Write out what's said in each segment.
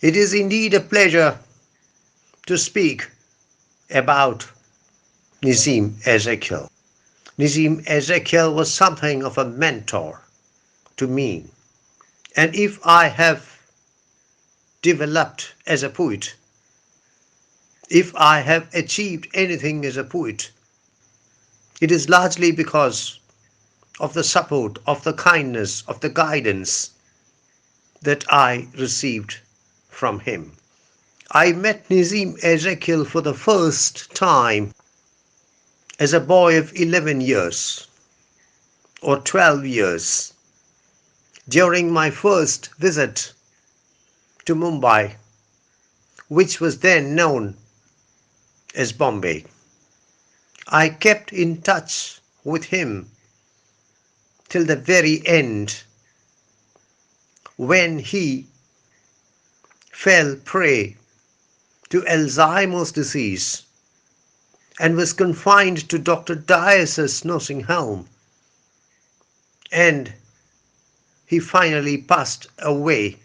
It is indeed a pleasure to speak about Nissim Ezekiel. Nissim Ezekiel was something of a mentor to me. And if I have developed as a poet, if I have achieved anything as a poet, it is largely because of the support, of the kindness, of the guidance that I received from him. I met Nissim Ezekiel for the first time as a boy of 11 years or 12 years during my first visit to Mumbai, which was then known as Bombay. I kept in touch with him till the very end when he fell prey to Alzheimer's disease and was confined to Dr. Dias's nursing home, and he finally passed away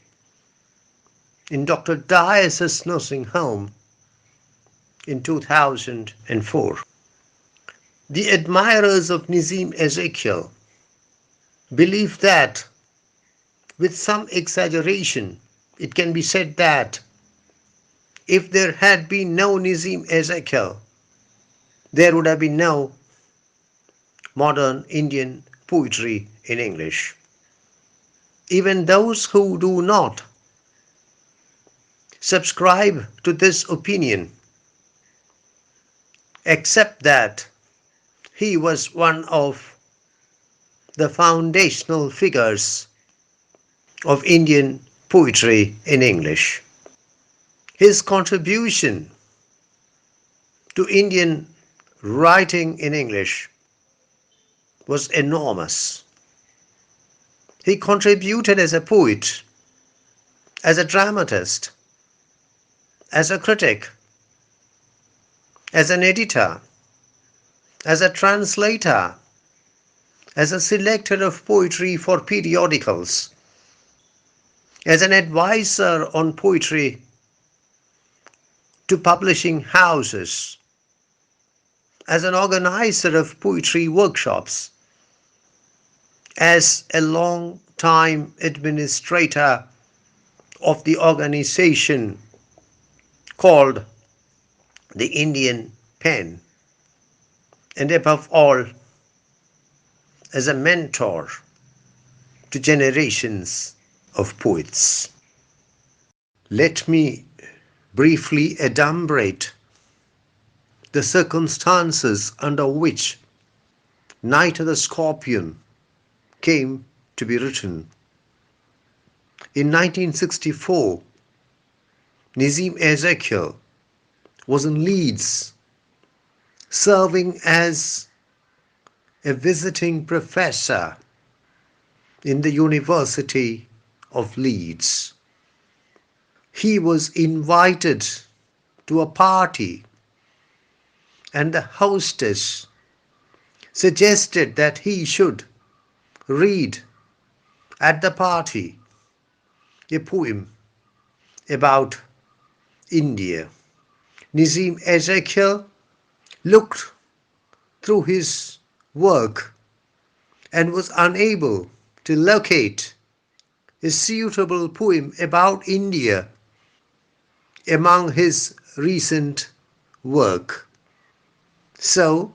in Dr. Dias's nursing home in 2004. The admirers of Nissim Ezekiel believe that, with some exaggeration, it can be said that if there had been no Nissim Ezekiel, there would have been no modern Indian poetry in English. Even those who do not subscribe to this opinion accept that he was one of the foundational figures of Indian poetry in English. His contribution to Indian writing in English was enormous. He contributed as a poet, as a dramatist, as a critic, as an editor, as a translator, as a selector of poetry for periodicals, as an advisor on poetry to publishing houses, as an organizer of poetry workshops, as a long-time administrator of the organization called the Indian Pen, and above all, as a mentor to generations of poets. Let me briefly adumbrate the circumstances under which Night of the Scorpion came to be written. In 1964, Nissim Ezekiel was in Leeds, serving as a visiting professor in the University of Leeds. He was invited to a party, and the hostess suggested that he should read at the party a poem about India. Nissim Ezekiel looked through his work and was unable to locate a suitable poem about India among his recent work. So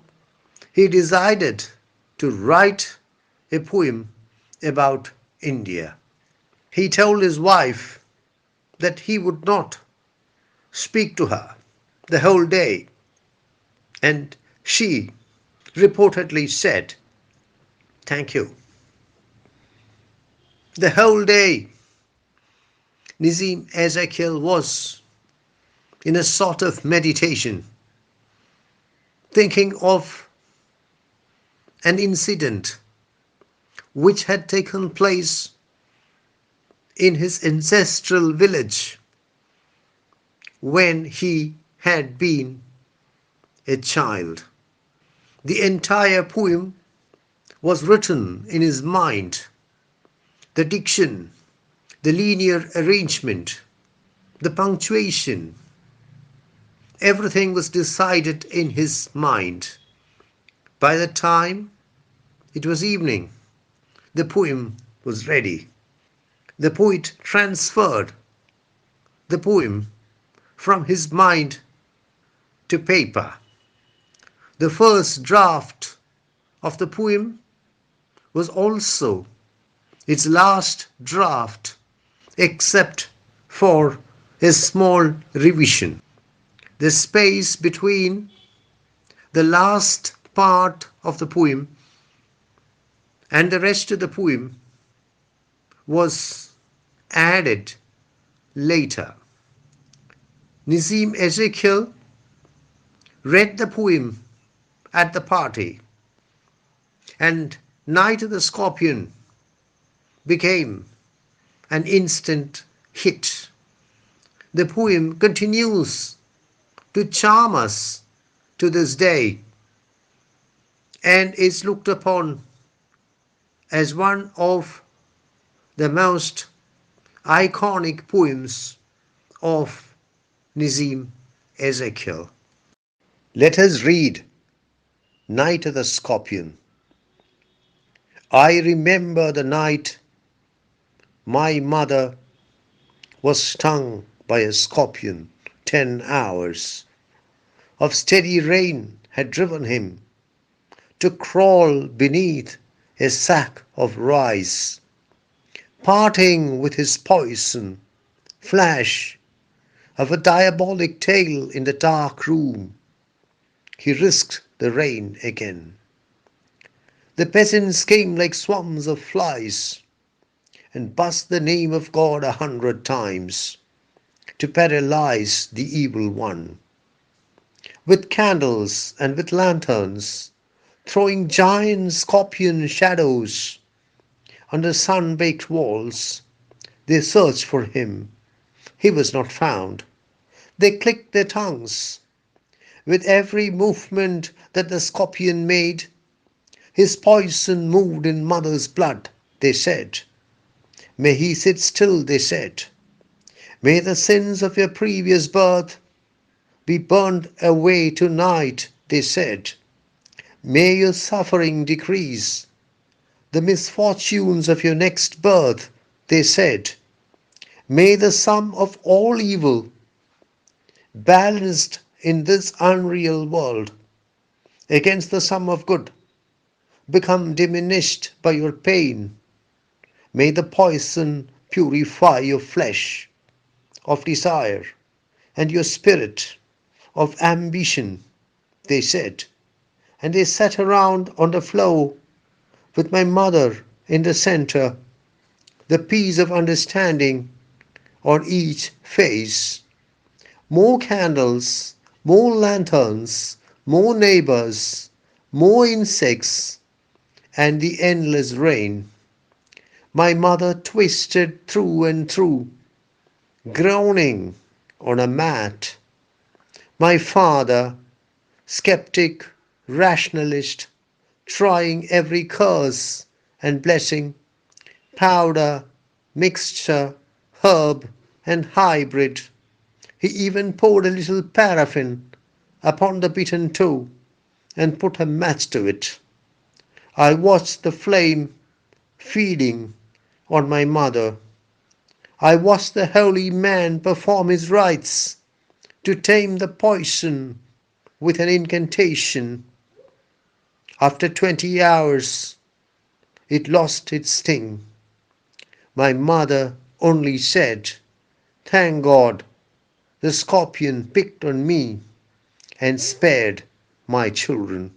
he decided to write a poem about India. He told his wife that he would not speak to her the whole day, and she reportedly said, "Thank you." The whole day, Nissim Ezekiel was in a sort of meditation, thinking of an incident which had taken place in his ancestral village when he had been a child. The entire poem was written in his mind. The diction, the linear arrangement, the punctuation, everything was decided in his mind. By the time it was evening, the poem was ready. The poet transferred the poem from his mind to paper. The first draft of the poem was also its last draft, except for a small revision. The space between the last part of the poem and the rest of the poem was added later. Nissim Ezekiel read the poem at the party, and Night of the Scorpion became an instant hit. The poem continues to charm us to this day and is looked upon as one of the most iconic poems of Nissim Ezekiel. Let us read Night of the Scorpion. I remember the night my mother was stung by a scorpion. 10 hours of steady rain had driven him to crawl beneath a sack of rice. Parting with his poison, flash of a diabolic tale in the dark room, he risked the rain again. The peasants came like swarms of flies and buzzed the name of God 100 times to paralyze the evil one. With candles and with lanterns, throwing giant scorpion shadows on the sun-baked walls, they searched for him. He was not found. They clicked their tongues. With every movement that the scorpion made, his poison moved in mother's blood, they said. May he sit still, they said. May the sins of your previous birth be burned away tonight, they said. May your suffering decrease. The misfortunes of your next birth, they said. May the sum of all evil, balanced in this unreal world against the sum of good, become diminished by your pain. May the poison purify your flesh of desire and your spirit of ambition, they said. And they sat around on the floor with my mother in the center, the peace of understanding on each face. More candles, more lanterns, more neighbors, more insects, and the endless rain. My mother twisted through and through, groaning on a mat. My father, skeptic, rationalist, trying every curse and blessing, powder, mixture, herb, and hybrid. He even poured a little paraffin upon the bitten toe and put a match to it. I watched the flame feeding on my mother. I watched the holy man perform his rites to tame the poison with an incantation. After 20 hours, it lost its sting. My mother only said, "Thank God, the scorpion picked on me and spared my children."